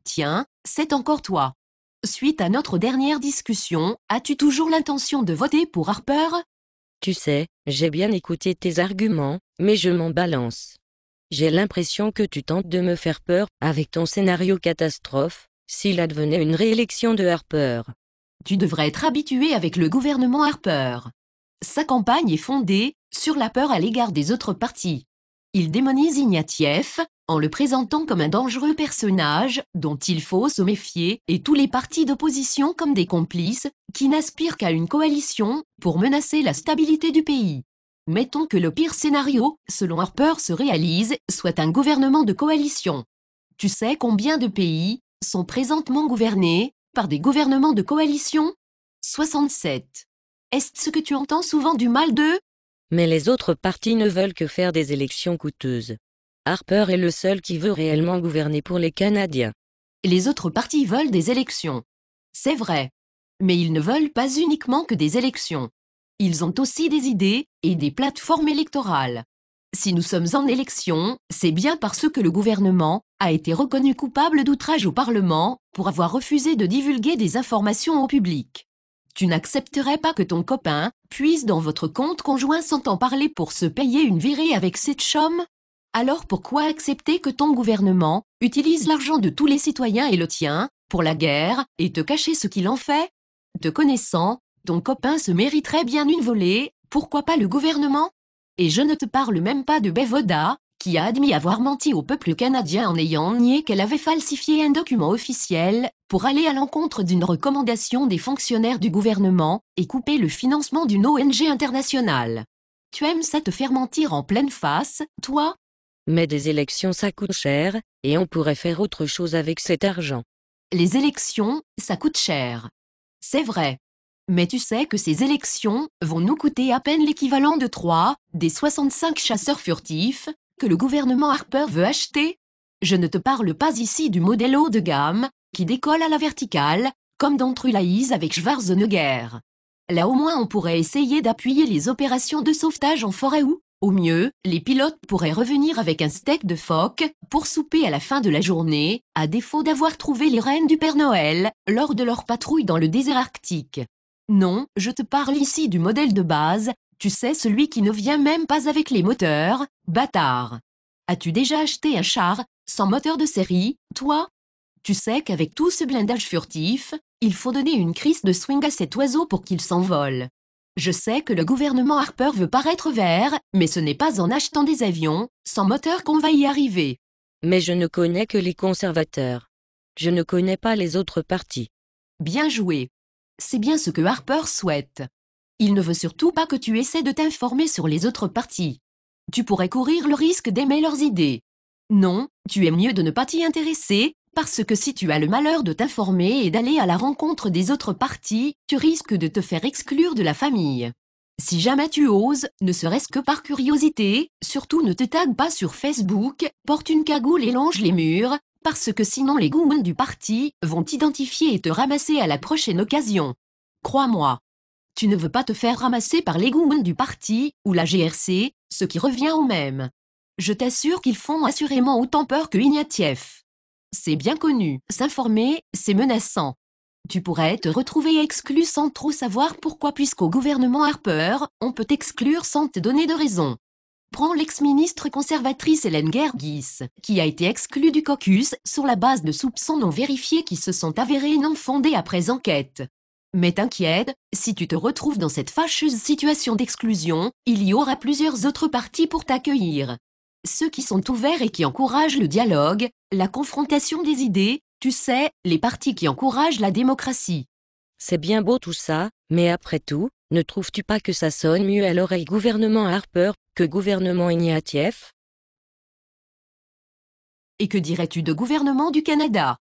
Tiens, c'est encore toi. Suite à notre dernière discussion, as-tu toujours l'intention de voter pour Harper? Tu sais, j'ai bien écouté tes arguments, mais je m'en balance. J'ai l'impression que tu tentes de me faire peur avec ton scénario catastrophe, s'il advenait une réélection de Harper. Tu devrais être habitué avec le gouvernement Harper. Sa campagne est fondée sur la peur à l'égard des autres partis. Il démonise Ignatieff en le présentant comme un dangereux personnage dont il faut se méfier et tous les partis d'opposition comme des complices qui n'aspirent qu'à une coalition pour menacer la stabilité du pays. Mettons que le pire scénario, selon Harper, se réalise, soit un gouvernement de coalition. Tu sais combien de pays sont présentement gouvernés par des gouvernements de coalition? 67. Est-ce ce que tu entends souvent du mal d'eux? Mais les autres partis ne veulent que faire des élections coûteuses. Harper est le seul qui veut réellement gouverner pour les Canadiens. Les autres partis veulent des élections. C'est vrai. Mais ils ne veulent pas uniquement que des élections. Ils ont aussi des idées et des plateformes électorales. Si nous sommes en élection, c'est bien parce que le gouvernement a été reconnu coupable d'outrage au Parlement pour avoir refusé de divulguer des informations au public. Tu n'accepterais pas que ton copain puise dans votre compte conjoint sans t'en parler pour se payer une virée avec cette chum? Alors pourquoi accepter que ton gouvernement utilise l'argent de tous les citoyens et le tien pour la guerre et te cacher ce qu'il en fait? Te connaissant, ton copain se mériterait bien une volée, pourquoi pas le gouvernement? Et je ne te parle même pas de Bevoda, qui a admis avoir menti au peuple canadien en ayant nié qu'elle avait falsifié un document officiel pour aller à l'encontre d'une recommandation des fonctionnaires du gouvernement et couper le financement d'une ONG internationale. Tu aimes ça te faire mentir en pleine face, toi? Mais des élections ça coûte cher, et on pourrait faire autre chose avec cet argent. Les élections, ça coûte cher. C'est vrai. Mais tu sais que ces élections vont nous coûter à peine l'équivalent de 3 des 65 chasseurs furtifs que le gouvernement Harper veut acheter. Je ne te parle pas ici du modèle haut de gamme qui décolle à la verticale, comme dans Trulaïs avec Schwarzenegger. Là au moins on pourrait essayer d'appuyer les opérations de sauvetage en forêt où, au mieux, les pilotes pourraient revenir avec un steak de phoque pour souper à la fin de la journée, à défaut d'avoir trouvé les reines du Père Noël lors de leur patrouille dans le désert arctique. Non, je te parle ici du modèle de base, tu sais celui qui ne vient même pas avec les moteurs, bâtard. As-tu déjà acheté un char sans moteur de série, toi? Tu sais qu'avec tout ce blindage furtif, il faut donner une crise de swing à cet oiseau pour qu'il s'envole. Je sais que le gouvernement Harper veut paraître vert, mais ce n'est pas en achetant des avions sans moteur qu'on va y arriver. Mais je ne connais que les conservateurs. Je ne connais pas les autres partis. Bien joué. C'est bien ce que Harper souhaite. Il ne veut surtout pas que tu essaies de t'informer sur les autres partis. Tu pourrais courir le risque d'aimer leurs idées. Non, tu es mieux de ne pas t'y intéresser, parce que si tu as le malheur de t'informer et d'aller à la rencontre des autres partis, tu risques de te faire exclure de la famille. Si jamais tu oses, ne serait-ce que par curiosité, surtout ne te tague pas sur Facebook, porte une cagoule et longe les murs, parce que sinon les goons du parti vont t'identifier et te ramasser à la prochaine occasion. Crois-moi. Tu ne veux pas te faire ramasser par les goons du parti ou la GRC, ce qui revient au même. Je t'assure qu'ils font assurément autant peur que Ignatieff. C'est bien connu, s'informer, c'est menaçant. Tu pourrais te retrouver exclu sans trop savoir pourquoi puisqu'au gouvernement Harper, on peut t'exclure sans te donner de raison. Prends l'ex-ministre conservatrice Hélène Gergis, qui a été exclue du caucus sur la base de soupçons non vérifiés qui se sont avérés non fondés après enquête. Mais t'inquiète, si tu te retrouves dans cette fâcheuse situation d'exclusion, il y aura plusieurs autres partis pour t'accueillir. Ceux qui sont ouverts et qui encouragent le dialogue, la confrontation des idées, tu sais, les partis qui encouragent la démocratie. C'est bien beau tout ça, mais après tout, ne trouves-tu pas que ça sonne mieux à l'oreille gouvernement Harper que gouvernement Ignatieff? Et que dirais-tu de gouvernement du Canada?